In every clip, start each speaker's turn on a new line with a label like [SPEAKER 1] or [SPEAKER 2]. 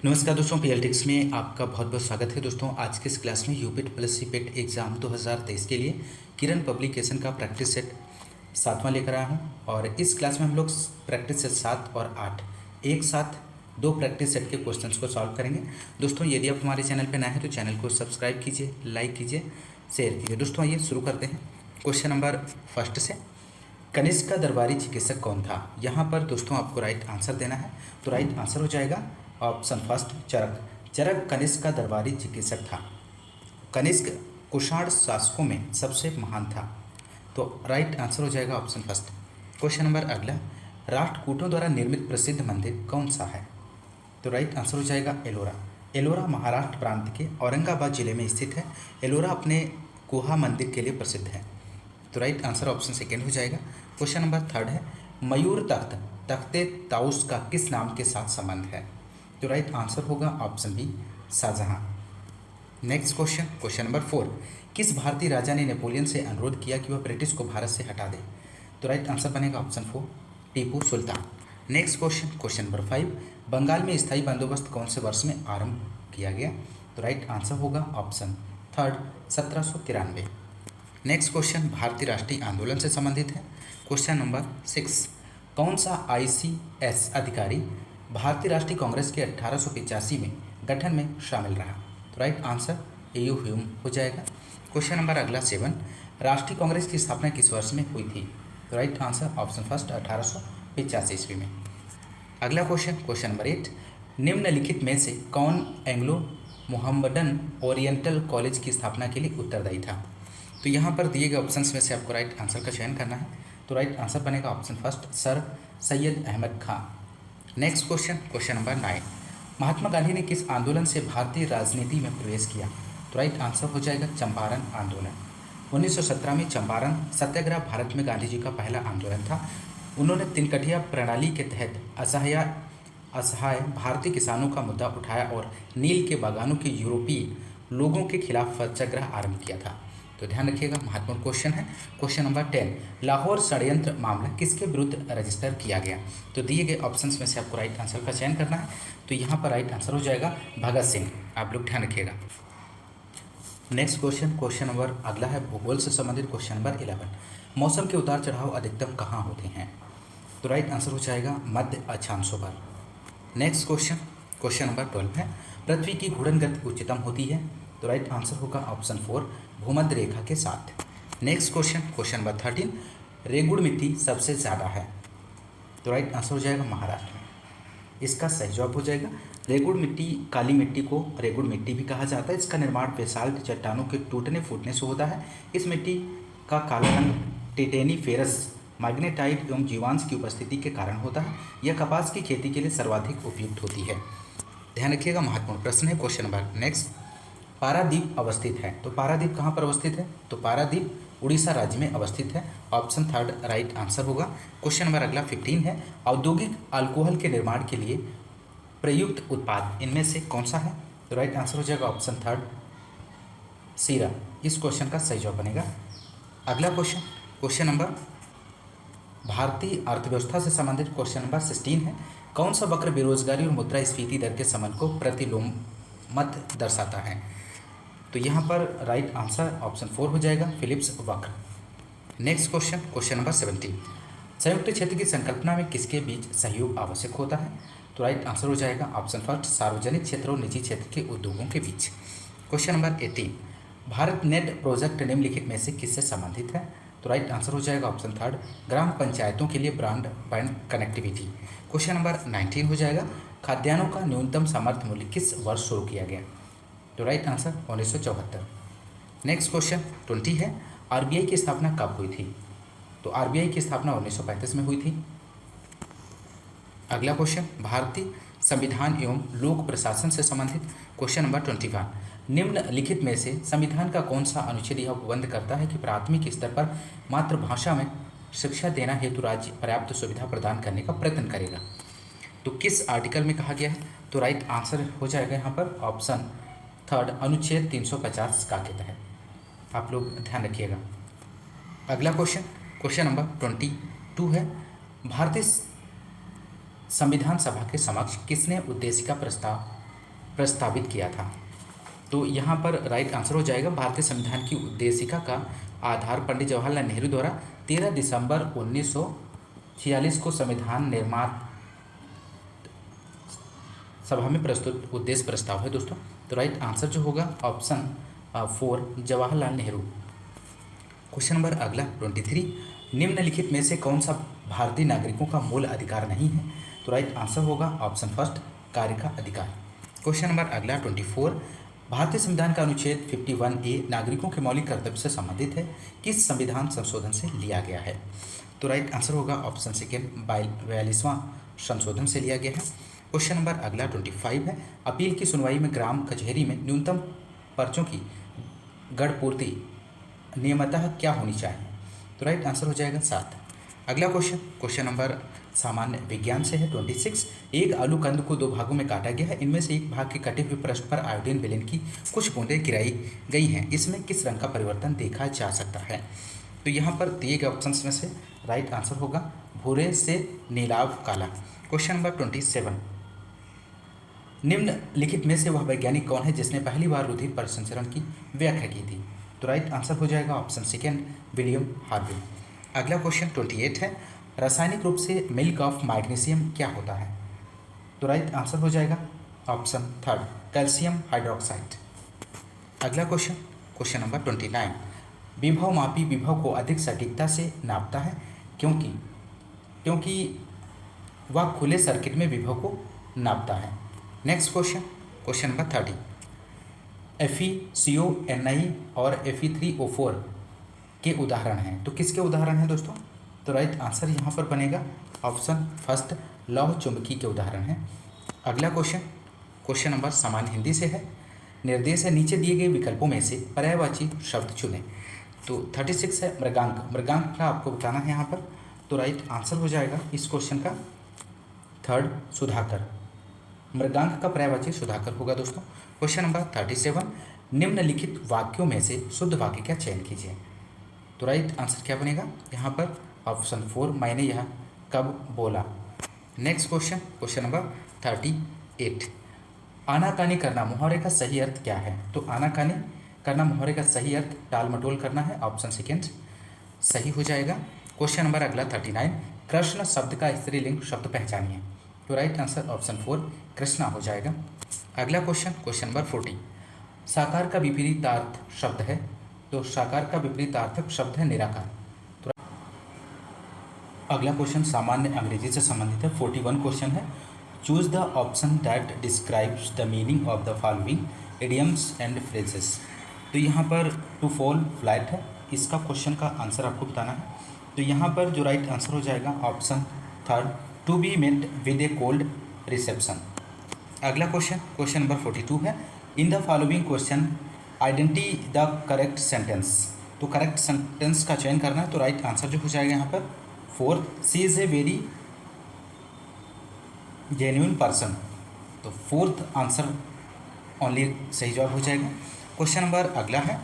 [SPEAKER 1] नमस्कार दोस्तों, पीएलटिक्स में आपका बहुत बहुत स्वागत है। दोस्तों आज के इस क्लास में यूपिट प्लस सीपेट एग्ज़ाम 2023 के लिए किरण पब्लिकेशन का प्रैक्टिस सेट 7वां लेकर आया हूं। और इस क्लास में हम लोग प्रैक्टिस सेट 7 और 8 एक साथ दो प्रैक्टिस सेट के क्वेश्चंस को सॉल्व करेंगे। दोस्तों यदि आप हमारे चैनल पर नए हैं तो चैनल को सब्सक्राइब कीजिए, लाइक कीजिए, शेयर कीजिए। दोस्तों आइए शुरू करते हैं क्वेश्चन नंबर फर्स्ट से। कनिष्क का दरबारी चिकित्सक कौन था? यहाँ पर दोस्तों आपको राइट आंसर देना है। तो राइट आंसर हो जाएगा ऑप्शन फर्स्ट, चरक। चरक कनिष्क का दरबारी चिकित्सक था। कनिष्क कुषाण शासकों में सबसे महान था। तो राइट आंसर हो जाएगा ऑप्शन फर्स्ट। क्वेश्चन नंबर अगला, राष्ट्रकूटों द्वारा निर्मित प्रसिद्ध मंदिर कौन सा है? तो राइट आंसर हो जाएगा एलोरा। एलोरा महाराष्ट्र प्रांत के औरंगाबाद जिले में स्थित है। एलोरा अपने गुहा मंदिर के लिए प्रसिद्ध है। तो राइट आंसर ऑप्शन सेकेंड हो जाएगा। क्वेश्चन नंबर थर्ड है, मयूर तख्त तख्ते ताउस का किस नाम के साथ संबंध है? तो राइट आंसर होगा option B, Shahjahan. Next question, question number four, किस भारतीय राजा ने नेपोलियन से अनुरोध किया कि वह ब्रिटिश को भारत से हटा दे? तो राइट आंसर बनेगा option four, Tipu Sultan. Next question, question number five, Bengal में स्थायी बंदोबस्त कौन से वर्ष में आरंभ किया गया? तो राइट आंसर होगा ऑप्शन थर्ड, 1793। नेक्स्ट क्वेश्चन भारतीय राष्ट्रीय आंदोलन से संबंधित है। क्वेश्चन नंबर सिक्स, कौन सा आईसीएस अधिकारी भारतीय राष्ट्रीय कांग्रेस के 1885 में गठन में शामिल रहा? तो राइट आंसर एयू ह्यूम हो जाएगा। क्वेश्चन नंबर अगला सेवन, राष्ट्रीय कांग्रेस की स्थापना किस वर्ष में हुई थी? तो राइट आंसर ऑप्शन फर्स्ट, 1885 ईस्वी में। अगला क्वेश्चन, क्वेश्चन नंबर एट, निम्नलिखित में से कौन एंग्लो मोहम्मडन ओरिएंटल कॉलेज की स्थापना के लिए उत्तरदायी था? तो यहाँ पर दिए गए ऑप्शंस में से आपको राइट आंसर का चयन करना है। तो राइट आंसर बनेगा option first, sir Syed Ahmad Khan. Next question, question number nine, Mahatma Gandhi ने किस आंदोलन से भारतीय राजनीति में प्रवेश किया? तो राइट आंसर हो जाएगा चंपारण आंदोलन। 1917 में चंपारण सत्याग्रह भारत में गांधी जी का पहला आंदोलन था। उन्होंने तिनकठिया प्रणाली के तहत असहाय भारतीय किसानों का मुद्दा उठाया और नील के बागानों के यूरोपीय लोगों के खिलाफ सत्याग्रह आरंभ किया था। तो ध्यान रखिएगा, महत्वपूर्ण क्वेश्चन है। क्वेश्चन नंबर 10, लाहौर षड्यंत्र मामला किसके विरुद्ध रजिस्टर किया गया? तो दिए गए ऑप्शंस में से आपको राइट आंसर का चयन करना है। तो यहाँ पर राइट आंसर हो जाएगा भगत सिंह। आप लोग ध्यान रखिएगा। नेक्स्ट क्वेश्चन, क्वेश्चन नंबर अगला है भूगोल से संबंधित। क्वेश्चन नंबर 11, मौसम के उतार चढ़ाव अधिकतम कहाँ होते हैं? तो राइट आंसर हो जाएगा मध्य अक्षांशों पर। नेक्स्ट क्वेश्चन, क्वेश्चन नंबर 12 है, पृथ्वी की घूर्णन गति उच्चतम होती है? तो राइट आंसर होगा ऑप्शन फोर, भूमध्य रेखा के साथ। नेक्स्ट क्वेश्चन, क्वेश्चन नंबर 13, रेगुड़ मिट्टी सबसे ज़्यादा है? तो राइट आंसर हो जाएगा महाराष्ट्र में। इसका सही जवाब हो जाएगा रेगुड़ मिट्टी। काली मिट्टी को रेगुड़ मिट्टी भी कहा जाता है। इसका निर्माण बेसाल्ट चट्टानों के टूटने फूटने से होता है। इस मिट्टी का काला रंग टिटेनी फेरस मैग्नेटाइट एवं जीवांश की उपस्थिति के कारण होता है। यह कपास की खेती के लिए सर्वाधिक उपयुक्त होती है। ध्यान रखिएगा, महत्वपूर्ण प्रश्न है। क्वेश्चन नंबर नेक्स्ट, पारादीप अवस्थित है। तो पारादीप कहाँ पर अवस्थित है? तो पारादीप उड़ीसा राज्य में अवस्थित है। ऑप्शन थर्ड राइट आंसर होगा। क्वेश्चन नंबर अगला 15 है, औद्योगिक अल्कोहल के निर्माण के लिए प्रयुक्त उत्पाद इनमें से कौन सा है? तो राइट आंसर हो जाएगा ऑप्शन थर्ड, सीरा। इस क्वेश्चन का सही जवाब बनेगा। अगला क्वेश्चन, क्वेश्चन नंबर भारतीय अर्थव्यवस्था से संबंधित क्वेश्चन नंबर 16 है, कौन सा वक्र बेरोजगारी और मुद्रास्फीति दर के संबंध को प्रतिलोमत दर्शाता है? तो यहाँ पर राइट आंसर ऑप्शन फोर हो जाएगा, फिलिप्स वक्र। नेक्स्ट क्वेश्चन, क्वेश्चन नंबर 17, संयुक्त क्षेत्र की संकल्पना में किसके बीच सहयोग आवश्यक होता है? तो राइट आंसर हो जाएगा ऑप्शन फर्स्ट, सार्वजनिक क्षेत्र और निजी क्षेत्र के उद्योगों के बीच। Question number 18, Bharat net project निम्नलिखित में से किससे संबंधित है? तो राइट आंसर हो जाएगा ऑप्शन थर्ड, ग्राम पंचायतों के लिए ब्रॉडबैंड कनेक्टिविटी। क्वेश्चन नंबर 19 हो जाएगा, खाद्यान्नों का न्यूनतम समर्थन मूल्य किस वर्ष शुरू किया गया? तो राइट आंसर 1974। नेक्स्ट क्वेश्चन 20 है, आरबीआई की स्थापना कब हुई थी? तो आरबीआई की स्थापना 1935 में हुई थी। अगला क्वेश्चन, भारतीय संविधान एवं लोक प्रशासन से संबंधित। क्वेश्चन नंबर 21, निम्नलिखित में से संविधान का कौन सा अनुच्छेद यह उपबंध करता है कि प्राथमिक स्तर पर मातृभाषा में शिक्षा देना हेतु राज्य पर्याप्त सुविधा प्रदान करने का प्रयत्न करेगा? तो किस आर्टिकल में कहा गया है? तो राइट आंसर हो जाएगा यहाँ पर ऑप्शन थर्ड, अनुच्छेद 350 का के तहत। आप लोग ध्यान रखिएगा। अगला क्वेश्चन, क्वेश्चन नंबर 22 है, भारतीय संविधान सभा के समक्ष किसने उद्देशिका प्रस्ताव प्रस्तावित किया था? तो यहाँ पर राइट आंसर हो जाएगा भारतीय संविधान की उद्देशिका का आधार पंडित जवाहरलाल नेहरू द्वारा 13 दिसंबर 1946 को संविधान निर्माण सभा में प्रस्तुत उद्देश्य प्रस्ताव है दोस्तों। तो राइट आंसर जो होगा option 4 Jawaharlal Nehru. Question number अगला 23, निम्नलिखित में से कौन सा भारतीय नागरिकों का मूल अधिकार नहीं है? तो राइट आंसर होगा ऑप्शन फर्स्ट कार्य का अधिकार। क्वेश्चन नंबर अगला 24, भारतीय संविधान का अनुच्छेद 51A नागरिकों के मौलिक कर्तव्य से संबंधित है, किस संविधान संशोधन से लिया गया है? तो राइट आंसर होगा ऑप्शन सेकेंड 42वां संशोधन से लिया गया है। क्वेश्चन नंबर अगला 25 है, अपील की सुनवाई में ग्राम कचहरी में न्यूनतम पर्चों की गढ़पूर्ति नियमतः क्या होनी चाहिए? तो राइट आंसर हो जाएगा 7। अगला क्वेश्चन नंबर सामान्य विज्ञान से है 26, एक आलू कंद को 2 भागों में काटा गया है, इनमें से एक भाग के कटे हुए पृष्ठ पर आयोडीन विलेन की कुछ बूंदें गिराई गई हैं, इसमें किस रंग का परिवर्तन देखा जा सकता है? तो यहाँ पर दिए गए ऑप्शंस में से राइट आंसर होगा भूरे से नीलाव काला। क्वेश्चन नंबर 27, निम्नलिखित में से वह वैज्ञानिक कौन है जिसने पहली बार रुधिर परिसंचरण की व्याख्या की थी? तो राइट आंसर हो जाएगा ऑप्शन सेकेंड विलियम हार्वे। अगला क्वेश्चन 28 है, रासायनिक रूप से मिल्क ऑफ मैग्नीशियम क्या होता है? तो राइट आंसर हो जाएगा ऑप्शन थर्ड कैल्शियम हाइड्रोक्साइड। अगला क्वेश्चन नंबर 29, विभव मापी विभव को अधिक सटीकता से नापता है क्योंकि वह खुले सर्किट में विभव को नापता है। नेक्स्ट क्वेश्चन नंबर 30, FeCO(Ni) और Fe3O4 के उदाहरण हैं, तो किसके उदाहरण हैं दोस्तों? तो राइट आंसर यहाँ पर बनेगा ऑप्शन फर्स्ट लौह चुंबकी के उदाहरण हैं। अगला क्वेश्चन नंबर सामान्य हिंदी से है, निर्देश है नीचे दिए गए विकल्पों में से पर्यायवाची शब्द चुनें। तो 36 है मृगांक का आपको बताना है यहाँ पर। तो राइट आंसर हो जाएगा इस क्वेश्चन का थर्ड सुधाकर, मृगांक का पर्यायवाची सुधाकर होगा दोस्तों। क्वेश्चन नंबर 37, निम्नलिखित वाक्यों में से शुद्ध वाक्य का चयन कीजिए। तो राइट आंसर क्या बनेगा यहाँ पर ऑप्शन 4 मैंने यह कब बोला। नेक्स्ट क्वेश्चन नंबर 38, आनाकानी करना मुहावरे का सही अर्थ क्या है? तो आनाकानी करना मुहावरे का सही अर्थ टाल मटोल करना है, ऑप्शन सेकेंड सही हो जाएगा। क्वेश्चन नंबर अगला 39, कृष्ण शब्द का स्त्रीलिंग शब्द पहचानिए। तो राइट आंसर ऑप्शन 4 कृष्णा हो जाएगा। अगला क्वेश्चन नंबर 40, साकार का विपरीतार्थ शब्द है, तो साकार का विपरीतार्थक शब्द है निराकार। तो अगला क्वेश्चन सामान्य अंग्रेजी से संबंधित है 41 क्वेश्चन है, choose the option that describes the meaning of the following idioms and phrases. तो यहाँ पर टू फॉल फ्लैट है, इसका क्वेश्चन का आंसर आपको बताना है। तो यहाँ पर जो राइट आंसर हो जाएगा option third to be met with a cold reception. अगला क्वेश्चन नंबर 42 है, in the following question identity the correct sentence. तो करेक्ट सेंटेंस का चयन करना है। तो राइट आंसर जो हो जाएगा यहाँ पर fourth C is a very genuine person. तो फोर्थ आंसर ओनली सही जवाब हो जाएगा। क्वेश्चन नंबर अगला है,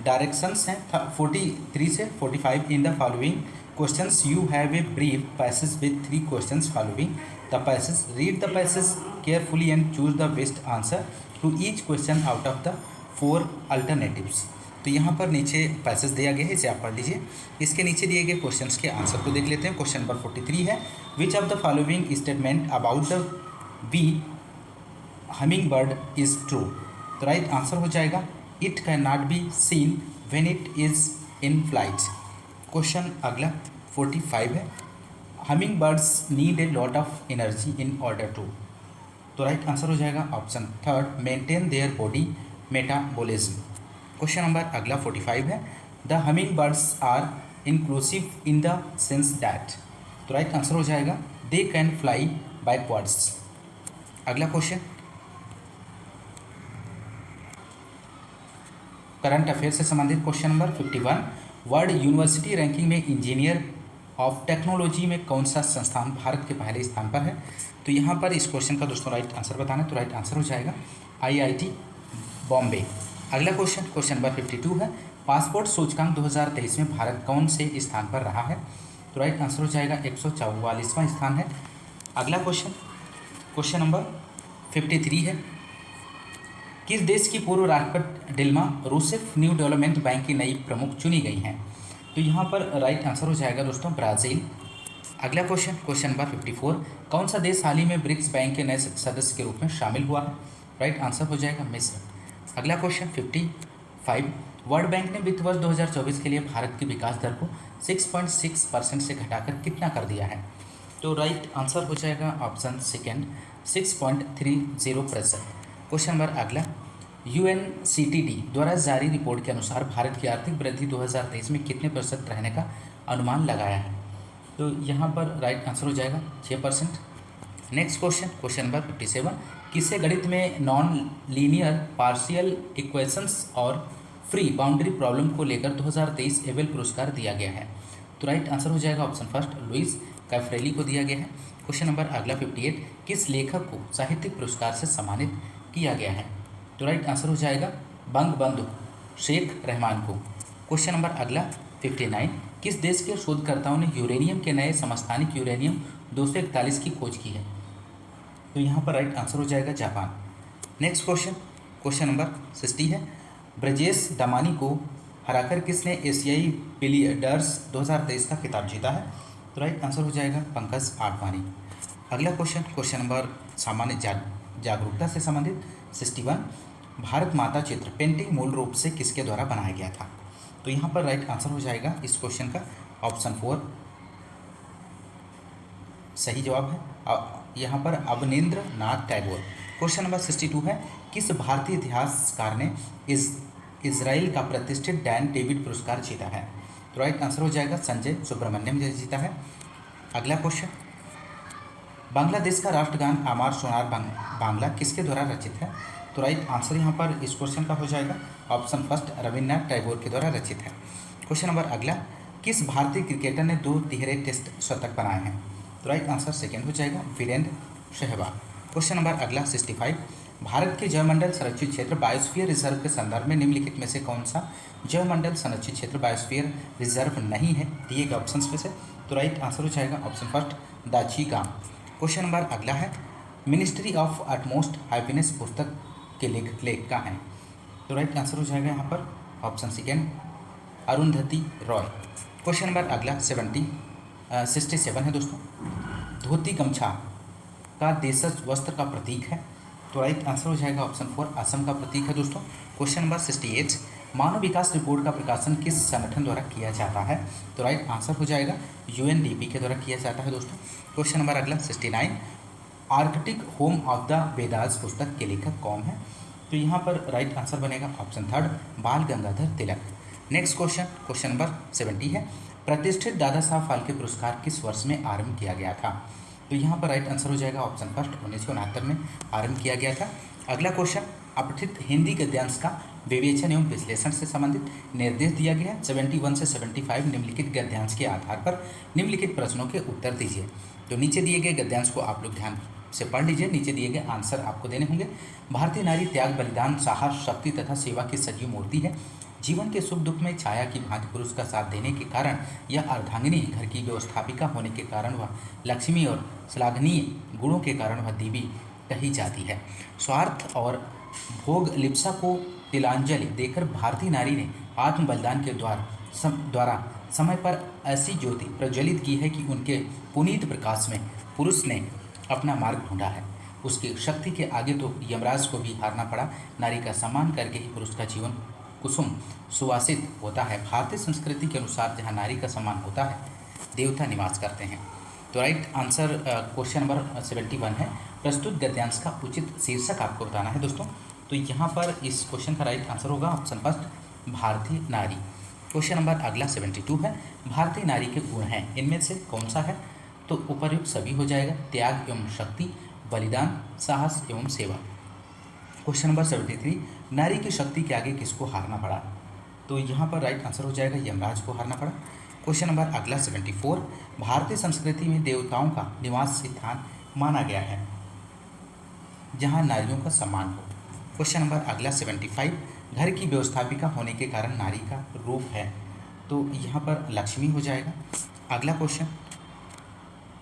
[SPEAKER 1] डायरेक्शंस हैं 43 से 45, in the following questions you have a brief passage with 3 questions following the passage, read the passage carefully and choose the best answer to each question out of the 4 alternatives. तो यहाँ पर नीचे passage दिया गया है, इसे आप पढ़ लीजिए। इसके नीचे दिए गए क्वेश्चंस के आंसर को देख लेते हैं। क्वेश्चन नंबर 43 है, which of the following statement about the bee hummingbird is true. तो राइट आंसर हो जाएगा it can not be seen when it is in flight. Question अगला 45 है, hummingbirds need a lot of energy in order to. तो right answer हो जाएगा option third maintain their body metabolism. Question number अगला 45 है, the hummingbirds are inclusive in the sense that. तो right answer हो जाएगा they can fly backwards. अगला question current affair से संबंधित question number 51, world university ranking में engineer of technology में कौन सा संस्थान भारत के पहले स्थान पर है? तो यहाँ पर इस क्वेश्चन का दोस्तों राइट आंसर बताना है। तो राइट आंसर हो जाएगा IIT बॉम्बे। अगला क्वेश्चन नंबर 52 है, पासपोर्ट सूचकांक 2023 में भारत कौन से स्थान पर रहा है? तो राइट आंसर हो जाएगा 144वां स्थान है। अगला क्वेश्चन नंबर 53 है, किस देश की पूर्व राष्ट्रपति Dilma Rousseff New Development Bank की नई प्रमुख चुनी गई हैं? तो यहाँ पर राइट आंसर हो जाएगा दोस्तों ब्राज़ील। अगला क्वेश्चन, क्वेश्चन नंबर 54, कौन सा देश हाल ही में ब्रिक्स बैंक के नए सदस्य के रूप में शामिल हुआ है? राइट आंसर हो जाएगा मिस्र। अगला क्वेश्चन 55, वर्ल्ड बैंक ने वित्त वर्ष 2024 के लिए भारत की विकास दर को 6.6% से घटाकर कितना कर दिया है? तो राइट आंसर हो जाएगा ऑप्शन सेकेंड 6.30%। क्वेश्चन नंबर अगला, UNCTD द्वारा जारी रिपोर्ट के अनुसार भारत की आर्थिक वृद्धि 2023 में कितने प्रतिशत रहने का अनुमान लगाया है? तो यहाँ पर राइट आंसर हो जाएगा 6%। नेक्स्ट क्वेश्चन, क्वेश्चन नंबर 57, किसे गणित में नॉन लीनियर पार्शियल इक्वेशंस और फ्री बाउंड्री प्रॉब्लम को लेकर 2023 एबेल पुरस्कार दिया गया है? तो राइट आंसर हो जाएगा ऑप्शन फर्स्ट लुइस कैफ्रेली को दिया गया है। क्वेश्चन नंबर अगला 58, किस लेखक को साहित्यिक पुरस्कार से सम्मानित किया गया है? तो राइट आंसर हो जाएगा बंगबंधु शेख रहमान को। क्वेश्चन नंबर अगला 59, किस देश के शोधकर्ताओं ने यूरेनियम के नए समस्थानिक यूरेनियम 241 की खोज की है? तो यहाँ पर राइट आंसर हो जाएगा Japan. Next question, question number 60 है, ब्रजेश दमानी को हराकर किसने एशियाई बिलियर्डर्स 2023 का खिताब जीता है? तो राइट आंसर हो जाएगा पंकज आडवाणी। अगला क्वेश्चन, क्वेश्चन नंबर सामान्य जागरूकता से संबंधित 61, भारत माता चित्र पेंटिंग मूल रूप से किसके द्वारा बनाया गया था? तो यहाँ पर राइट आंसर हो जाएगा इस क्वेश्चन का ऑप्शन 4 सही जवाब है। यहाँ पर अवनींद्र नाथ टैगोर। क्वेश्चन नंबर 62 है, किस भारतीय इतिहासकार ने इजराइल का प्रतिष्ठित डैन डेविड पुरस्कार जीता है? तो राइट आंसर हो जाएगा संजय सुब्रमण्यम ने जीता है। अगला क्वेश्चन, बांग्लादेश का राष्ट्रगान आमार सोनार बांग्ला किसके द्वारा रचित है? तो राइट आंसर यहाँ पर इस क्वेश्चन का हो जाएगा ऑप्शन फर्स्ट रविन्द्रनाथ टैगोर के द्वारा रचित है। क्वेश्चन नंबर अगला, किस भारतीय क्रिकेटर ने 2 तिहरे टेस्ट शतक बनाए हैं? तो राइट आंसर सेकेंड हो जाएगा वीरेंद्र सहवाग। क्वेश्चन नंबर अगला 65, भारत के जैवमंडल संरक्षित क्षेत्र बायोस्फीयर रिजर्व के संदर्भ में निम्नलिखित में से कौन सा जैवमंडल संरक्षित क्षेत्र बायोस्फीयर रिजर्व नहीं है दिए गए ऑप्शन में से? तो राइट आंसर हो जाएगा ऑप्शन फर्स्ट दाची-गांव। क्वेश्चन नंबर अगला है, मिनिस्ट्री ऑफ अटमोस्ट हैप्पीनेस पुस्तक के लेखिका हैं? तो राइट आंसर हो जाएगा यहाँ पर option second Arundhati Roy. Question number अगला 67 है दोस्तों, धोती गमछा का देशज वस्त्र का प्रतीक है? तो राइट आंसर हो जाएगा ऑप्शन 4 असम का प्रतीक है दोस्तों। क्वेश्चन नंबर 68, मानव विकास रिपोर्ट का प्रकाशन किस संगठन द्वारा किया जाता है? तो राइट आंसर हो जाएगा UNDP के द्वारा किया जाता है दोस्तों। क्वेश्चन नंबर अगला 69, Arctic home of the Vedas पुस्तक के लेखक कौन है? तो यहाँ पर राइट आंसर बनेगा ऑप्शन थर्ड बाल Gangadhar Tilak. Next question, question number 70 है, प्रतिष्ठित दादा साहब फाल्के पुरस्कार किस वर्ष में आरंभ किया गया था? तो यहाँ पर राइट आंसर हो जाएगा ऑप्शन फर्स्ट 1969 में आरंभ किया गया था। अगला क्वेश्चन, अपठित हिंदी गद्यांश का विवेचन एवं विश्लेषण से संबंधित निर्देश दिया गया है 71 से 75 निम्नलिखित गद्यांश के आधार पर निम्नलिखित प्रश्नों के उत्तर दीजिए। तो नीचे दिए गए गद्यांश को आप लोग ध्यान से पढ़ लीजिए, नीचे दिए गए आंसर आपको देने होंगे। भारतीय नारी त्याग बलिदान साहस शक्ति तथा सेवा की सजीव मूर्ति है। जीवन के सुख दुख में छाया की भांति पुरुष का साथ देने के कारण यह अर्धांगिनी, घर की व्यवस्थापिका होने के कारण वह लक्ष्मी और श्लाघनीय गुणों के कारण वह देवी कही जाती है। स्वार्थ और भोग लिप्सा को तिलांजलि देकर भारतीय नारी ने आत्म बलिदान के द्वारा समय पर ऐसी ज्योति प्रज्वलित की है कि उनके पुनीत प्रकाश में पुरुष ने अपना मार्ग ढूंढा है। उसकी शक्ति के आगे तो यमराज को भी हारना पड़ा। नारी का सम्मान करके ही पुरुष का जीवन कुसुम सुवासित होता है। भारतीय संस्कृति के अनुसार जहाँ नारी का सम्मान होता है देवता निवास करते हैं। तो राइट आंसर क्वेश्चन नंबर 71 है। प्रस्तुत गद्यांश का उचित शीर्षक आपको बताना है दोस्तों। तो यहाँ पर इस क्वेश्चन का राइट आंसर होगा ऑप्शन फर्स्ट भारतीय नारी। क्वेश्चन नंबर अगला 72 है, भारतीय नारी के गुण हैं इनमें से कौन सा है? तो उपर्युक्त सभी हो जाएगा, त्याग एवं शक्ति, बलिदान, साहस एवं सेवा। क्वेश्चन नंबर 73, नारी की शक्ति के आगे किसको हारना पड़ा? तो यहाँ पर राइट आंसर हो जाएगा यमराज को हारना पड़ा। क्वेश्चन नंबर अगला 74, भारतीय संस्कृति में देवताओं का निवास स्थान माना गया है जहाँ नारियों का सम्मान हो। क्वेश्चन नंबर अगला 75, घर की व्यवस्थापिका होने के कारण नारी का रूप है। तो यहाँ पर लक्ष्मी हो जाएगा। अगला क्वेश्चन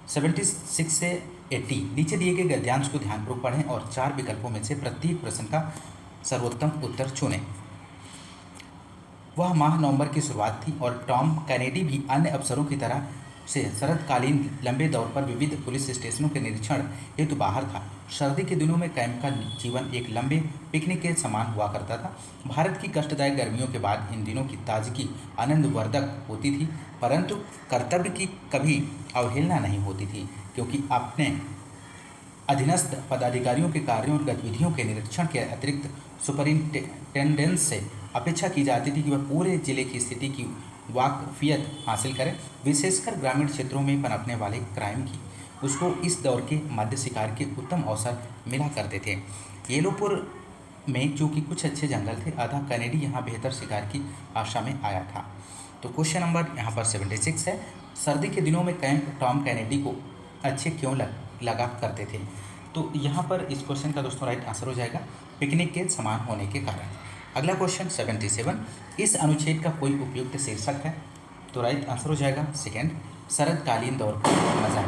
[SPEAKER 1] 76 से 80 नीचे दिए गए गद्यांश को ध्यानपूर्वक पढ़ें और 4 विकल्पों में से प्रत्येक प्रश्न का सर्वोत्तम उत्तर चुनें। वह माह नवंबर की शुरुआत थी और टॉम कैनेडी भी अन्य अफसरों की तरह से शरदकालीन लंबे दौर पर विविध पुलिस स्टेशनों के निरीक्षण हेतु बाहर था। सर्दी के दिनों में कैंप का जीवन एक लंबे पिकनिक के समान हुआ करता था। भारत की कष्टदायक गर्मियों के बाद इन दिनों की ताजगी आनंदवर्धक होती थी, परंतु कर्तव्य की कभी अवहेलना नहीं होती थी, क्योंकि अपने अधीनस्थ पदाधिकारियों के कार्यों और गतिविधियों के निरीक्षण के अतिरिक्त सुपरिंटेंडेंट से अपेक्षा की जाती थी कि वह पूरे जिले की स्थिति की वाकफियत हासिल करें, विशेषकर ग्रामीण क्षेत्रों में पनपने वाले क्राइम की। उसको इस दौर के मध्य शिकार के उत्तम अवसर मिला करते थे। येलोपुर में चूँकि कुछ अच्छे जंगल थे, अतः कैनेडी यहाँ बेहतर शिकार की आशा में आया था। तो क्वेश्चन नंबर यहाँ पर 76 है, सर्दी के दिनों में कैंप टॉम कैनेडी को अच्छे क्यों लगा करते थे? तो यहाँ पर इस क्वेश्चन का दोस्तों राइट आंसर हो जाएगा पिकनिक के समान होने के कारण। अगला क्वेश्चन 77, इस अनुच्छेद का कोई उपयुक्त शीर्षक है? तो राइट आंसर हो जाएगा सेकेंड, शरदकालीन दौर का मजा।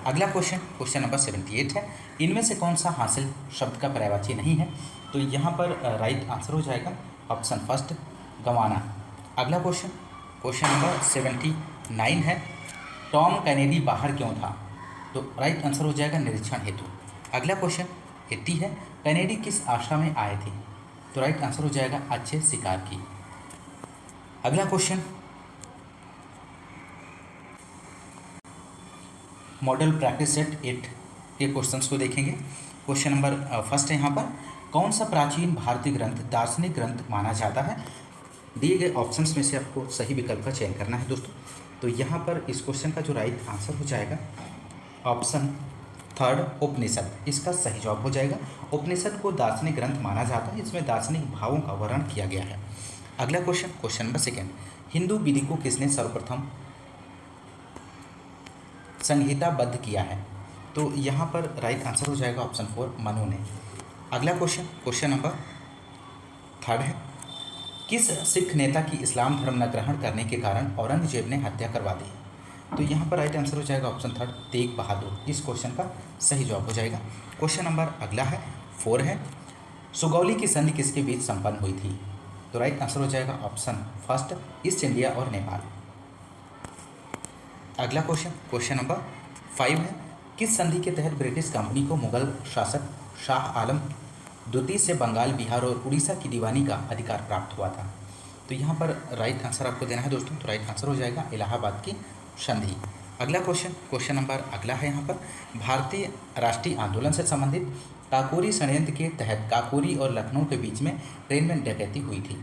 [SPEAKER 1] अगला क्वेश्चन नंबर 78 है, इनमें से कौन सा हासिल शब्द का पर्यायवाची नहीं है? तो यहाँ पर राइट आंसर हो जाएगा ऑप्शन फर्स्ट, गंवाना। अगला क्वेश्चन नंबर 79 है, टॉम कैनेडी बाहर क्यों था? तो राइट आंसर हो जाएगा निरीक्षण हेतु। अगला क्वेश्चन 80 है, कैनेडी किस आशा में आए थे? तो राइट आंसर हो जाएगा अच्छे शिकार की। अगला क्वेश्चन मॉडल प्रैक्टिस सेट 8 के क्वेश्चंस को देखेंगे। क्वेश्चन नंबर फर्स्ट है यहाँ पर, कौन सा प्राचीन भारतीय ग्रंथ दार्शनिक ग्रंथ माना जाता है? दिए गए ऑप्शंस में से आपको सही विकल्प का चयन करना है दोस्तों। तो यहाँ पर इस क्वेश्चन का जो राइट आंसर हो जाएगा ऑप्शन थर्ड, उपनिषद, इसका सही जवाब हो जाएगा। उपनिषद को दार्शनिक ग्रंथ माना जाता है, इसमें दार्शनिक भावों का वर्णन किया गया है। अगला क्वेश्चन नंबर सेकेंड, हिंदू विधि को किसने सर्वप्रथम संहिताबद्ध किया है? तो यहाँ पर राइट आंसर हो जाएगा ऑप्शन 4, मनु ने। अगला क्वेश्चन नंबर थर्ड है, किस सिख नेता की इस्लाम धर्म न ग्रहण करने के कारण औरंगजेब ने हत्या करवा दी? तो यहाँ पर राइट आंसर हो जाएगा ऑप्शन थर्ड, तेग बहादुर, इस क्वेश्चन का सही जवाब हो जाएगा। क्वेश्चन नंबर अगला है 4 है, सुगौली की संधि किसके बीच संपन्न हुई थी? तो राइट आंसर हो जाएगा ऑप्शन फर्स्ट, ईस्ट इंडिया और नेपाल। अगला क्वेश्चन नंबर 5 है, किस संधि के तहत ब्रिटिश कंपनी को मुगल शासक शाह आलम द्वितीय से बंगाल, बिहार और उड़ीसा की दीवानी का अधिकार प्राप्त हुआ था? तो यहाँ पर राइट आंसर आपको देना है दोस्तों। तो राइट आंसर हो जाएगा इलाहाबाद की संधि। अगला क्वेश्चन नंबर अगला है यहाँ पर, भारतीय राष्ट्रीय आंदोलन से संबंधित काकोरी षड्यंत्र के तहत काकोरी और लखनऊ के बीच में ट्रेन में डकैती हुई थी।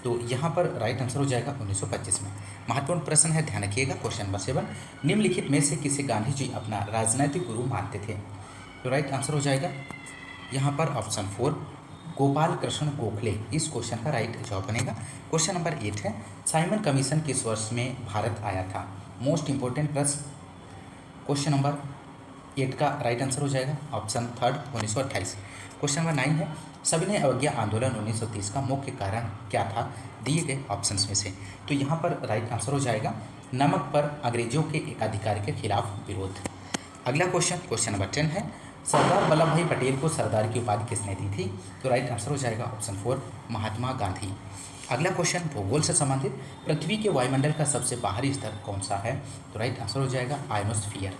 [SPEAKER 1] तो यहाँ पर राइट आंसर हो जाएगा 1925 में। महत्वपूर्ण प्रश्न है, ध्यान रखिएगा। क्वेश्चन नंबर 7, निम्नलिखित में से किसे गांधी जी अपना राजनैतिक गुरु मानते थे? तो राइट आंसर हो जाएगा यहाँ पर ऑप्शन 4, गोपाल कृष्ण गोखले, इस क्वेश्चन का राइट जवाब बनेगा। क्वेश्चन नंबर 8 है, साइमन कमीशन किस वर्ष में भारत आया था? मोस्ट इंपॉर्टेंट प्रश्न। क्वेश्चन नंबर 8 का राइट आंसर हो जाएगा ऑप्शन थर्ड, 1928। क्वेश्चन नंबर 9 है, सविनय अवज्ञा आंदोलन 1930 का मुख्य कारण क्या था? दिए गए ऑप्शंस में से। तो यहाँ पर राइट आंसर हो जाएगा नमक पर अंग्रेजों के एकाधिकार के खिलाफ विरोध। अगला क्वेश्चन नंबर 10 है, सरदार वल्लभ भाई पटेल को सरदार की उपाधि किसने दी थी? तो राइट आंसर हो जाएगा ऑप्शन 4, महात्मा गांधी। अगला क्वेश्चन भूगोल से संबंधित, पृथ्वी के वायुमंडल का सबसे बाहरी स्तर कौन सा है? तो राइट आंसर हो जाएगा आयनोस्फीयर।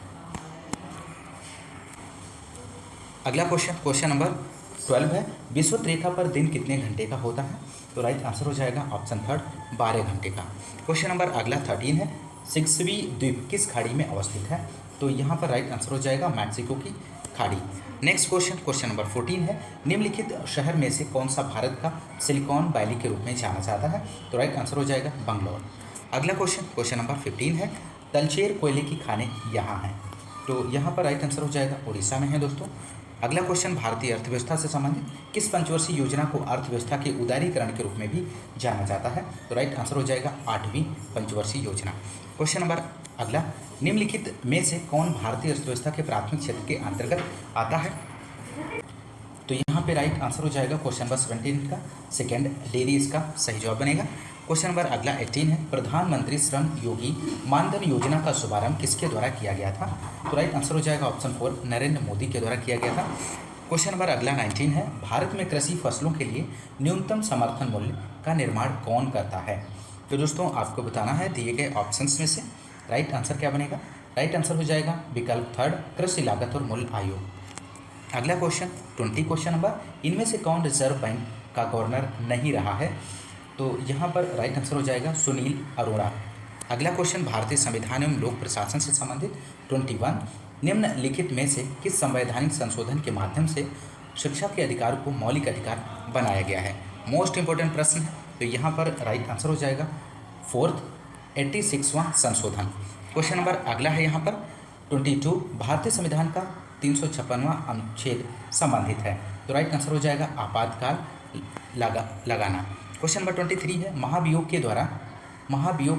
[SPEAKER 1] अगला क्वेश्चन नंबर 12 है, विषुवत रेखा पर दिन कितने घंटे का होता है? तो राइट आंसर हो जाएगा ऑप्शन थर्ड, 12 घंटे का। क्वेश्चन नंबर अगला 13 है, सिक्सवी द्वीप किस खाड़ी में अवस्थित है? तो यहाँ पर राइट आंसर हो जाएगा मैक्सिको की खाड़ी। नेक्स्ट क्वेश्चन नंबर 14 है, निम्नलिखित शहर में से कौन सा भारत का सिलिकॉन वैली के रूप में जाना जाता है? तो राइट आंसर हो जाएगा बंगलौर। अगला क्वेश्चन नंबर 15 है, तलचेर कोयले की खानें यहाँ हैं। तो यहाँ पर राइट आंसर हो जाएगा उड़ीसा में है दोस्तों। अगला क्वेश्चन भारतीय अर्थव्यवस्था से संबंधित, किस पंचवर्षीय योजना को अर्थव्यवस्था के उदारीकरण के रूप में भी जाना जाता है? तो राइट आंसर हो जाएगा 8वीं पंचवर्षीय योजना। क्वेश्चन नंबर अगला, निम्नलिखित में से कौन भारतीय अर्थव्यवस्था के प्राथमिक क्षेत्र के अंतर्गत आता है? तो यहाँ पे राइट आंसर हो जाएगा क्वेश्चन नंबर 17 का सेकेंड, डेयरी इसका सही जवाब बनेगा। क्वेश्चन नंबर अगला 18 है, प्रधानमंत्री श्रम योगी मानधन योजना का शुभारंभ किसके द्वारा किया गया था? तो राइट आंसर हो जाएगा ऑप्शन 4, नरेंद्र मोदी के द्वारा किया गया था। क्वेश्चन नंबर अगला 19 है, भारत में कृषि फसलों के लिए न्यूनतम समर्थन मूल्य का निर्माण कौन करता है? तो दोस्तों आपको बताना है दिए गए ऑप्शंस में से राइट आंसर क्या बनेगा। राइट आंसर हो जाएगा विकल्प थर्ड, कृषि लागत और मूल्य आयोग। अगला क्वेश्चन 20 क्वेश्चन नंबर, इनमें से कौन रिजर्व बैंक का गवर्नर नहीं रहा है? तो यहाँ पर राइट आंसर हो जाएगा सुनील अरोड़ा। अगला क्वेश्चन भारतीय संविधान एवं लोक प्रशासन से संबंधित 21, निम्नलिखित में से किस संवैधानिक संशोधन के माध्यम से शिक्षा के अधिकार को मौलिक अधिकार बनाया गया है? मोस्ट इंपॉर्टेंट प्रश्न है, तो यहाँ पर राइट आंसर हो जाएगा फोर्थ 86वां संशोधन। क्वेश्चन नंबर अगला है यहाँ पर 22, भारतीय संविधान का 356वां अनुच्छेद संबंधित है, तो राइट आंसर हो जाएगा आपातकाल लगाना। क्वेश्चन नंबर 23 है, महाभियोग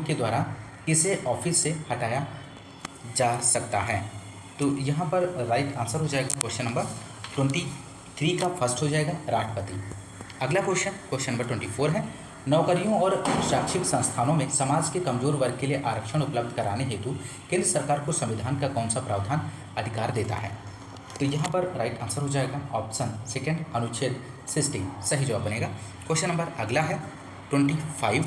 [SPEAKER 1] के द्वारा किसे ऑफिस से हटाया जा सकता है? तो यहाँ पर राइट आंसर हो जाएगा क्वेश्चन नंबर 23 का फर्स्ट हो जाएगा राष्ट्रपति। अगला क्वेश्चन नंबर 24 है, नौकरियों और शैक्षिक संस्थानों में समाज के कमजोर वर्ग के लिए आरक्षण उपलब्ध कराने हेतु केंद्र सरकार को संविधान का कौन सा प्रावधान अधिकार देता है? तो यहाँ पर राइट आंसर हो जाएगा ऑप्शन सेकेंड अनुच्छेद 60 सही जवाब बनेगा। क्वेश्चन नंबर अगला है 25,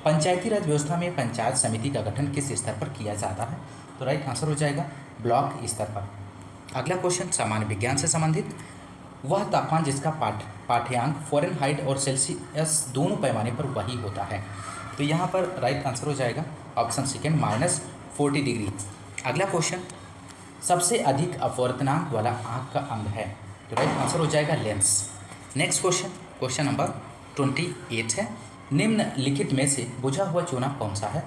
[SPEAKER 1] पंचायती राज व्यवस्था में पंचायत समिति का गठन किस स्तर पर किया जाता है? तो राइट आंसर हो जाएगा ब्लॉक स्तर पर। अगला क्वेश्चन सामान्य विज्ञान से संबंधित, वह तापमान जिसका पाठ्यांक फ़ारेनहाइट और सेल्सियस दोनों पैमाने पर वही होता है। तो यहाँ पर राइट आंसर हो जाएगा ऑप्शन सेकेंड -40 डिग्री। अगला क्वेश्चन, सबसे अधिक अपवर्तनांक वाला आँख का अंग है? तो राइट आंसर हो जाएगा लेंस। नेक्स्ट क्वेश्चन नंबर 28 है, निम्नलिखित में से बुझा हुआ चूना कौन सा है?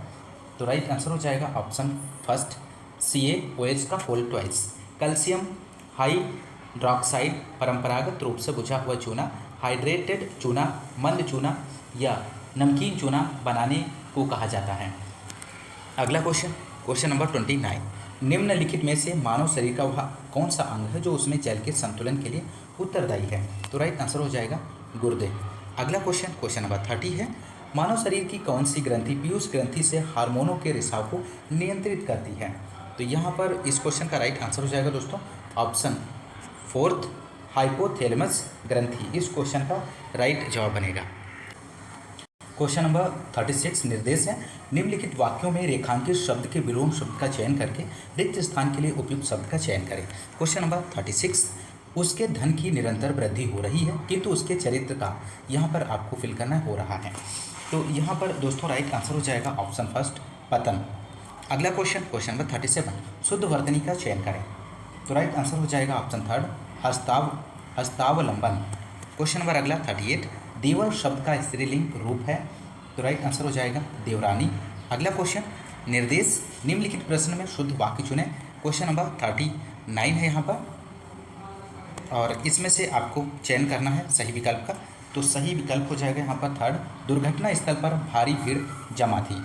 [SPEAKER 1] तो राइट आंसर हो जाएगा ऑप्शन फर्स्ट CaOH का होल ट्वाइस। कैल्शियम हाइड्रॉक्साइड परंपरागत रूप से बुझा हुआ चूना, हाइड्रेटेड चूना, मंद चूना या नमकीन चूना बनाने को कहा जाता है। अगला क्वेश्चन नंबर 29, निम्नलिखित में से मानव शरीर का वह कौन सा अंग है जो उसमें जल के संतुलन के लिए उत्तरदायी है? तो राइट आंसर हो जाएगा गुर्दे। अगला क्वेश्चन नंबर 30 है, मानव शरीर की कौन सी ग्रंथि पीयूष ग्रंथि से हार्मोनों के रिसाव को नियंत्रित करती है? तो यहाँ पर इस क्वेश्चन का राइट आंसर हो जाएगा दोस्तों ऑप्शन फोर्थ हाइपोथैलेमस ग्रंथि इस क्वेश्चन का राइट जवाब बनेगा। क्वेश्चन नंबर 36 निर्देश है, निम्नलिखित वाक्यों में रेखांकित शब्द के विलोम शब्द का चयन करके रिक्त स्थान के लिए उपयुक्त शब्द का चयन करें। क्वेश्चन नंबर 36, उसके धन की निरंतर वृद्धि हो रही है किंतु उसके चरित्र का यहाँ पर आपको फिल करना हो रहा है। तो यहाँ पर दोस्तों राइट आंसर हो जाएगा ऑप्शन फर्स्ट पतन। अगला क्वेश्चन नंबर 37, शुद्ध वर्तनी का चयन करें। तो राइट आंसर हो जाएगा ऑप्शन थर्ड हस्तावलंबन। क्वेश्चन नंबर अगला 38, देवर शब्द का स्त्रीलिंग रूप है। तो राइट आंसर हो जाएगा देवरानी। अगला क्वेश्चन, निर्देश निम्नलिखित प्रश्न में शुद्ध वाक्य चुने। क्वेश्चन नंबर 39 है यहाँ पर और इसमें से आपको चयन करना है सही विकल्प का। तो सही विकल्प हो जाएगा यहाँ पर थर्ड, दुर्घटना स्थल पर भारी भीड़ जमा थी।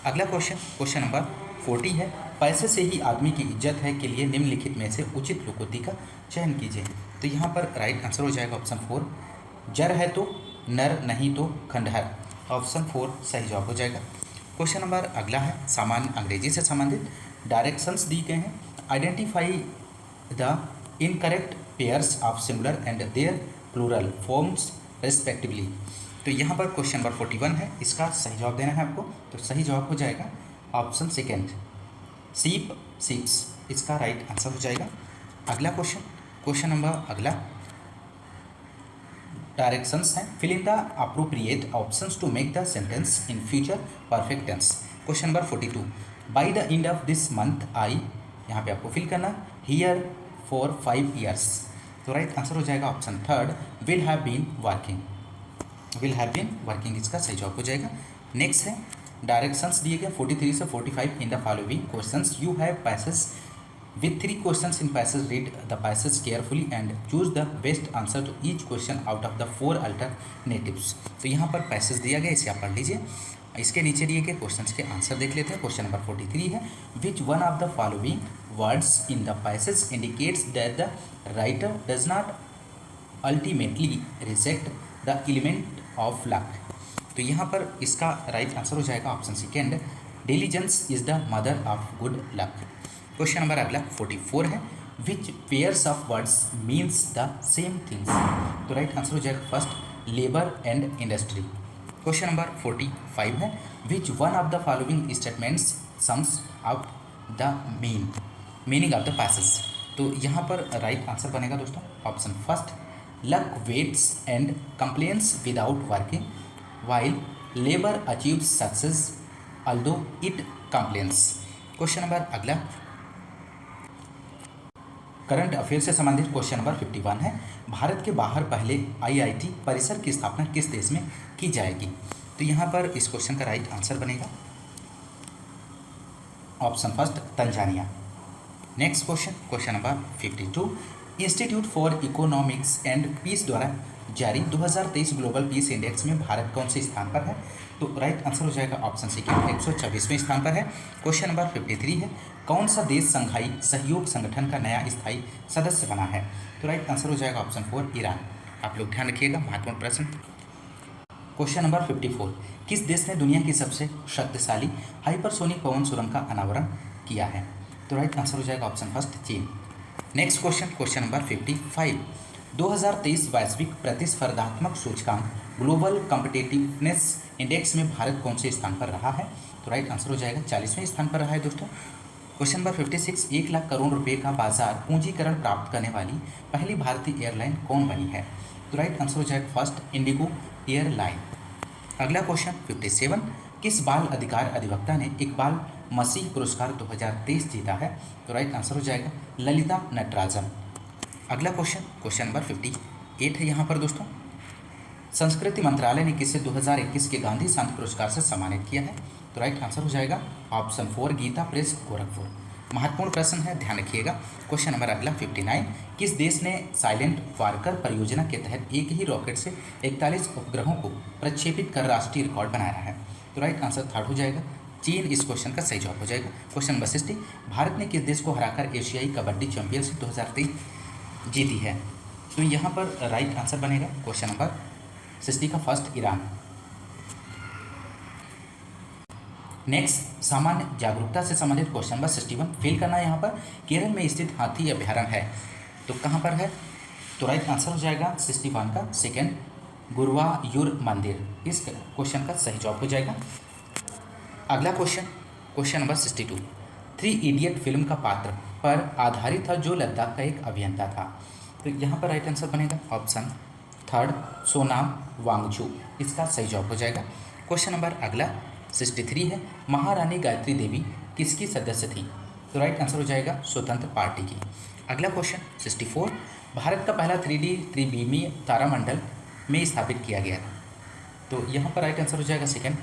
[SPEAKER 1] अगला क्वेश्चन नंबर 40 है, पैसे से ही आदमी की इज्जत है के लिए निम्नलिखित में से उचित लोकोक्ति का चयन कीजिए। तो यहाँ पर राइट आंसर हो जाएगा ऑप्शन 4, जर है तो नर नहीं तो खंडहर। ऑप्शन 4 सही जवाब हो जाएगा। क्वेश्चन नंबर अगला है सामान्य अंग्रेजी से संबंधित, डायरेक्शंस दी गए हैं, identify the incorrect pairs of singular and their plural forms respectively. तो यहाँ पर क्वेश्चन नंबर 41 है, इसका सही जवाब देना है आपको। तो सही जवाब हो जाएगा ऑप्शन सेकेंड सीप सीप्स, इसका राइट आंसर हो जाएगा। अगला क्वेश्चन नंबर अगला डायरेक्शंस हैं, fill in the appropriate options to make the sentence in future perfect tense. Question number 42, by the end of this month I, यहाँ पे आपको फिल करना हियर फॉर 5 years। तो राइट आंसर हो जाएगा option third will have been working, इसका सही जवाब हो जाएगा। नेक्स्ट है डायरेक्शंस दिए गए 43 से 45 in the following questions you have passage with 3 questions in passage, read the passage carefully and choose the best answer to each question out of the 4 alternatives। तो यहाँ पर पैसेज दिया गया, इसे आप पढ़ लीजिए। इसके नीचे दिए गए क्वेश्चंस के आंसर देख लेते हैं। क्वेश्चन नंबर 43 है, which one of the following words in the passage indicates that the writer does not ultimately reject the element of luck. तो यहाँ पर इसका राइट आंसर हो जाएगा option second, diligence is the mother of good luck. Question number अगला 44 है, which pairs of words means the same things. तो right answer हो जाएगा first labour and industry. Question number 45 है which one of the following statements sums up the meaning of the passage. तो यहाँ पर right answer बनेगा दोस्तों option first luck waits and complains without working while labour achieves success although it complains. Question number अगला current affair से संबंधित question number 51 है भारत के बाहर पहले आईआईटी परिसर की स्थापना किस देश में की जाएगी। तो यहाँ पर इस क्वेश्चन का राइट आंसर बनेगा option first Tanzania. Next question number 52 institute for economics and peace द्वारा जारी 2023 ग्लोबल पीस इंडेक्स में भारत कौन से स्थान पर है। तो राइट आंसर हो जाएगा ऑप्शन सी के 126वें स्थान पर है। क्वेश्चन नंबर 53 है कौन सा देश संघाई सहयोग संगठन का नया स्थायी सदस्य बना है। तो राइट आंसर हो जाएगा ऑप्शन 4 ईरान। आप लोग ध्यान रखिएगा महत्वपूर्ण प्रश्न। क्वेश्चन नंबर 54 किस देश ने दुनिया की सबसे शक्तिशाली हाइपरसोनिक पवन सुरंग का अनावरण किया है। तो राइट आंसर हो जाएगा ऑप्शन फर्स्ट चीन। नेक्स्ट क्वेश्चन नंबर 55 2023 वैश्विक प्रतिस्पर्धात्मक सूचकांक ग्लोबल कॉम्पिटिटिवनेस इंडेक्स में भारत कौन से स्थान पर रहा है। तो राइट आंसर हो जाएगा 40वें स्थान पर रहा है दोस्तों। क्वेश्चन नंबर 56 1 लाख करोड़ रुपए का बाजार पूंजीकरण प्राप्त करने वाली पहली भारतीय एयरलाइन कौन बनी है। तो राइट आंसर हो जाएगा फर्स्ट इंडिगो एयरलाइन। अगला क्वेश्चन 57 किस बाल अधिकार अधिवक्ता ने इकबाल मसीह पुरस्कार 2023 जीता है। तो राइट आंसर हो जाएगा ललिता नटराजन। अगला क्वेश्चन नंबर 58 है यहाँ पर दोस्तों संस्कृति मंत्रालय ने किसे 2021 के गांधी शांति पुरस्कार से सम्मानित किया है। तो राइट आंसर हो जाएगा ऑप्शन 4 गीता प्रेस गोरखपुर। महत्वपूर्ण प्रश्न है ध्यान रखिएगा। क्वेश्चन नंबर अगला 59 किस देश ने साइलेंट वार्कर परियोजना के तहत एक ही रॉकेट से 41 उपग्रहों को प्रक्षेपित कर राष्ट्रीय रिकॉर्ड बनाया है। तो राइट आंसर थर्ड हो जाएगा चीन। इस क्वेश्चन का सही जवाब हो जाएगा। क्वेश्चन नंबर 60 भारत ने किस देश को हराकर एशियाई कबड्डी चैंपियनशिप 2023 जीती है। तो यहाँ पर राइट आंसर बनेगा क्वेश्चन नंबर 60 का फर्स्ट ईरान। नेक्स्ट सामान्य जागरूकता से संबंधित क्वेश्चन नंबर 61 फिल करना है। यहाँ पर केरल में स्थित हाथी अभ्यारण्य है तो कहाँ पर है। तो राइट आंसर हो जाएगा 61 का सेकेंड गुरुवायूर मंदिर। इस क्वेश्चन का सही जवाब हो जाएगा। अगला क्वेश्चन नंबर 62 3 इडियट फिल्म का पात्र पर आधारित था जो लद्दाख का एक अभियंता था। तो यहाँ पर राइट आंसर बनेगा ऑप्शन थर्ड सोनाम वांगचू। इसका सही जवाब हो जाएगा। क्वेश्चन नंबर अगला 63 है महारानी गायत्री देवी किसकी सदस्य थी। तो राइट आंसर हो जाएगा स्वतंत्र पार्टी की। अगला क्वेश्चन 64 भारत का पहला 3D त्रिविमीय तारामंडल में स्थापित किया गया था। तो यहाँ पर राइट आंसर हो जाएगा सेकेंड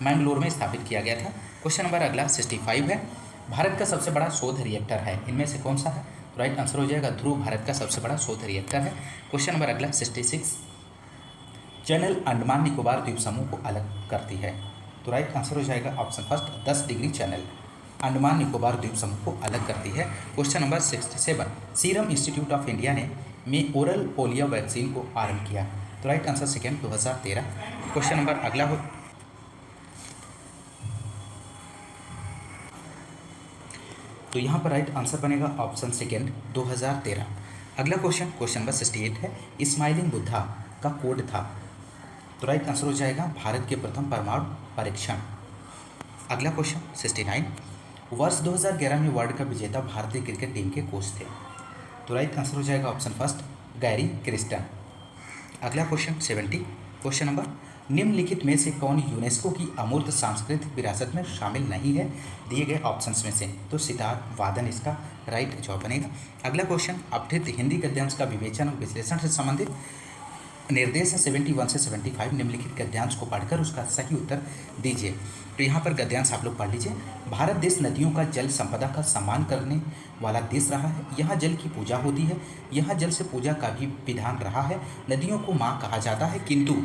[SPEAKER 1] मैंगलोर में स्थापित किया गया था। क्वेश्चन नंबर अगला 65 है भारत का सबसे बड़ा शोध रिएक्टर है इनमें से कौन सा है। तो राइट आंसर हो जाएगा ध्रुव भारत का सबसे बड़ा शोध रिएक्टर है। क्वेश्चन नंबर अगला 66 चैनल अंडमान निकोबार द्वीप समूह को अलग करती है। तो राइट आंसर हो जाएगा option first 10 degree channel Andaman Nicobar द्वीप समूह को अलग करती है। Question number 67 serum institute of India ने में ओरल पोलियो वैक्सीन को आरंभ किया। तो right answer second 2013। Question number अगला हो तो यहाँ पर राइट आंसर बनेगा ऑप्शन सेकेंड 2013। अगला क्वेश्चन नंबर 68 है स्माइलिंग बुद्धा का कोड था। तो राइट आंसर हो जाएगा भारत के प्रथम परमाणु परीक्षण। अगला क्वेश्चन 69 वर्ष 2011 में वर्ल्ड कप विजेता भारतीय क्रिकेट टीम के कोच थे। तो राइट आंसर हो जाएगा ऑप्शन फर्स्ट गैरी क्रिस्टन। अगला क्वेश्चन 70 क्वेश्चन नंबर निम्नलिखित में से कौन यूनेस्को की अमूर्त सांस्कृतिक विरासत में शामिल नहीं है दिए गए ऑप्शंस में से। तो सितार वादन इसका राइट जवाब बनेगा। अगला क्वेश्चन अपठित हिंदी गद्यांश का विवेचन और विश्लेषण से संबंधित निर्देश है 71 से 75 निम्नलिखित गद्यांश को पढ़कर उसका सही उत्तर दीजिए। तो यहाँ पर गद्यांश आप लोग पढ़ लीजिए। भारत देश नदियों का जल संपदा का सम्मान करने वाला देश रहा है। यहाँ जल की पूजा होती है। यहाँ जल से पूजा का भी विधान रहा है। नदियों को माँ कहा जाता है किंतु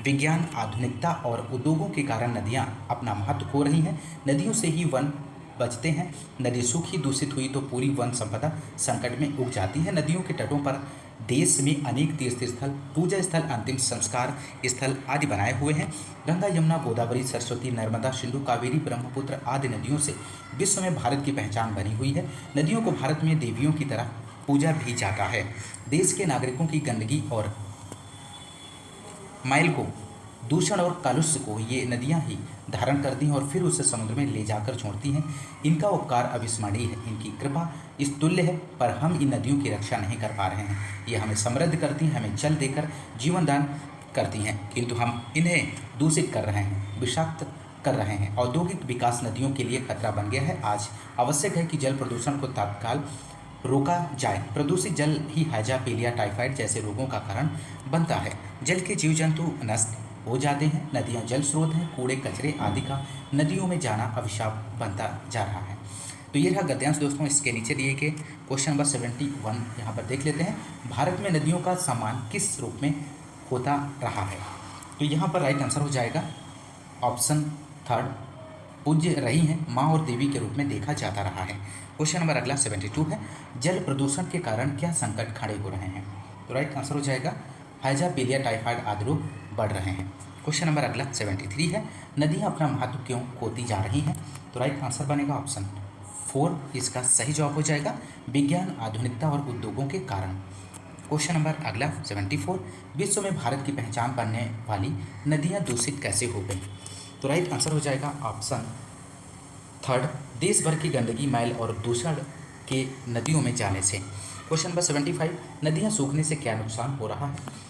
[SPEAKER 1] विज्ञान आधुनिकता और उद्योगों के कारण नदियाँ अपना महत्व खो रही हैं। नदियों से ही वन बचते हैं। नदी सूखी दूषित हुई तो पूरी वन संपदा संकट में उग जाती है। नदियों के तटों पर देश में अनेक तीर्थ स्थल, पूजा स्थल, अंतिम संस्कार स्थल आदि बनाए हुए हैं। गंगा, यमुना, गोदावरी, सरस्वती, नर्मदा, सिंधु, कावेरी, ब्रह्मपुत्र आदि नदियों से विश्व में भारत की पहचान बनी हुई है। नदियों को भारत में देवियों की तरह पूजा भी जाता है। देश के नागरिकों की गंदगी और मैल को, दूषण और कालुष्य को ये नदियाँ ही धारण करती हैं और फिर उसे समुद्र में ले जाकर छोड़ती हैं। इनका उपकार अविस्मरणीय है, इनकी कृपा इस तुल्य है, पर हम इन नदियों की रक्षा नहीं कर पा रहे हैं। ये हमें समृद्ध करती हैं, हमें जल देकर जीवन दान करती हैं, किंतु हम इन्हें दूषित कर रहे हैं, विषाक्त कर रहे हैं। औद्योगिक विकास नदियों के लिए खतरा बन गया है। आज आवश्यक है कि जल प्रदूषण को तत्काल रोका जाए। प्रदूषित जल ही हैजा, पीलिया, टाइफाइड जैसे रोगों का कारण बनता है। जल के जीव जंतु नष्ट हो जाते हैं। नदियाँ जल स्रोत हैं, कूड़े कचरे आदि का नदियों में जाना अभिशाप बनता जा रहा है। तो ये रहा गद्यांश दोस्तों। इसके नीचे दिए गए क्वेश्चन नंबर 71 यहाँ पर देख लेते हैं। भारत में नदियों का सम्मान किस रूप में होता रहा है? तो यहाँ पर राइट आंसर हो जाएगा ऑप्शन थर्ड, पूज्य रही हैं, माँ और देवी के रूप में देखा जाता रहा है। क्वेश्चन नंबर अगला 72 है, जल प्रदूषण के कारण क्या संकट खड़े हो रहे हैं? तो राइट आंसर हो जाएगा हैजा, पीलिया, टाइफाइड आदि रोग बढ़ रहे हैं। क्वेश्चन नंबर अगला 73 है, नदियाँ अपना महत्व क्यों खोती जा रही हैं? तो राइट आंसर बनेगा ऑप्शन 4, इसका सही जवाब हो जाएगा विज्ञान, आधुनिकता और उद्योगों के कारण। क्वेश्चन नंबर अगला 74, विश्व में भारत की पहचान बनने वाली नदियाँ दूषित कैसे हो गई? तो राइट आंसर हो जाएगा ऑप्शन थर्ड, देश भर की गंदगी, मैल और दूषण के नदियों में जाने से। क्वेश्चन नंबर 75, नदियाँ सूखने से क्या नुकसान हो रहा है?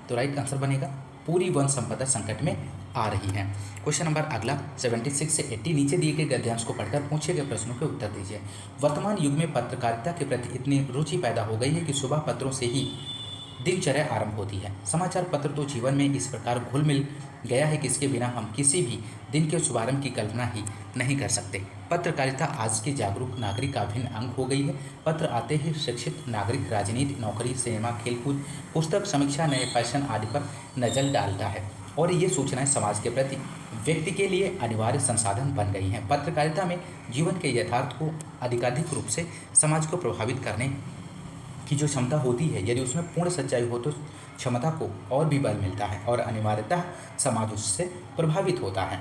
[SPEAKER 1] तो राइट आंसर बनेगा पूरी वन संपदा संकट में आ रही है। क्वेश्चन नंबर अगला 76 से 80, नीचे दिए गए गद्यांश को पढ़कर पूछे गए प्रश्नों के उत्तर दीजिए। वर्तमान युग में पत्रकारिता के प्रति इतनी रुचि पैदा हो गई है कि सुबह पत्रों से ही दिनचर्या आरंभ होती है। समाचार पत्र तो जीवन में इस प्रकार घुल मिल गया है कि इसके बिना हम किसी भी दिन के शुभारंभ की कल्पना ही नहीं कर सकते। पत्रकारिता आज के जागरूक नागरिक का अभिन्न अंग हो गई है। पत्र आते ही शिक्षित नागरिक राजनीति, नौकरी, सिनेमा, खेलकूद, पुस्तक, समीक्षा, नए फैशन आदि पर नजर डालता है और ये सूचनाएं समाज के प्रति व्यक्ति के लिए अनिवार्य संसाधन बन गई हैं। पत्रकारिता में जीवन के यथार्थ को अधिकाधिक रूप से समाज को प्रभावित करने की जो क्षमता होती है, यदि उसमें पूर्ण सच्चाई हो तो क्षमता को और भी बल मिलता है और अनिवार्यतः समाज उससे प्रभावित होता है।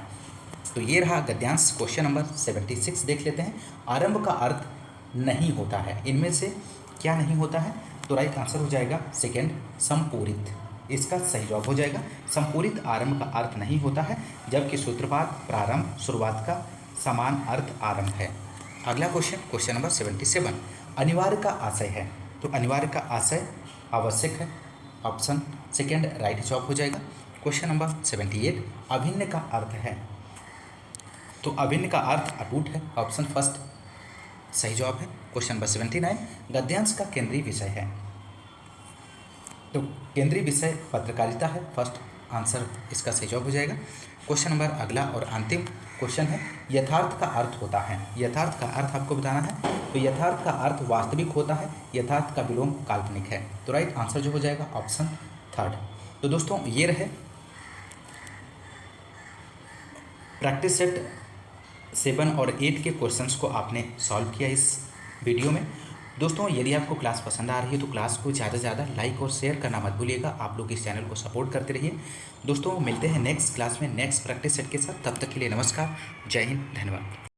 [SPEAKER 1] तो ये रहा गद्यांश। क्वेश्चन नंबर 76 देख लेते हैं। आरंभ का अर्थ नहीं होता है, इनमें से क्या नहीं होता है? तो राइट आंसर हो जाएगा सेकेंड, संपूरित, इसका सही जवाब हो जाएगा। संपूरित आरंभ का अर्थ नहीं होता है, जबकि सूत्रपात, प्रारंभ, शुरुआत का समान अर्थ आरंभ है। अगला क्वेश्चन, क्वेश्चन नंबर 77, अनिवार्य का आशय है। तो अनिवार्य का आशय आवश्यक है, ऑप्शन सेकेंड राइट जवाब हो जाएगा। क्वेश्चन नंबर 78, अभिन्न का अर्थ है। तो अभिन्न का अर्थ अटूट है, ऑप्शन फर्स्ट सही जवाब है। क्वेश्चन नंबर 79, गद्यांश का केंद्रीय विषय है। तो केंद्रीय विषय पत्रकारिता है, फर्स्ट आंसर इसका सही जवाब हो जाएगा। क्वेश्चन नंबर अगला और अंतिम क्वेश्चन है, यथार्थ का अर्थ होता है। यथार्थ का अर्थ आपको बताना है। तो यथार्थ का अर्थ वास्तविक होता है, यथार्थ का विलोम काल्पनिक है। तो राइट आंसर जो हो जाएगा ऑप्शन थर्ड। तो दोस्तों ये रहे प्रैक्टिस सेट 7 और 8 के क्वेश्चंस को आपने सॉल्व किया इस वीडियो में। दोस्तों यदि आपको क्लास पसंद आ रही है तो क्लास को ज़्यादा से ज़्यादा लाइक और शेयर करना मत भूलिएगा। आप लोग इस चैनल को सपोर्ट करते रहिए। दोस्तों मिलते हैं नेक्स्ट क्लास में नेक्स्ट प्रैक्टिस सेट के साथ। तब तक के लिए नमस्कार, जय हिंद, धन्यवाद।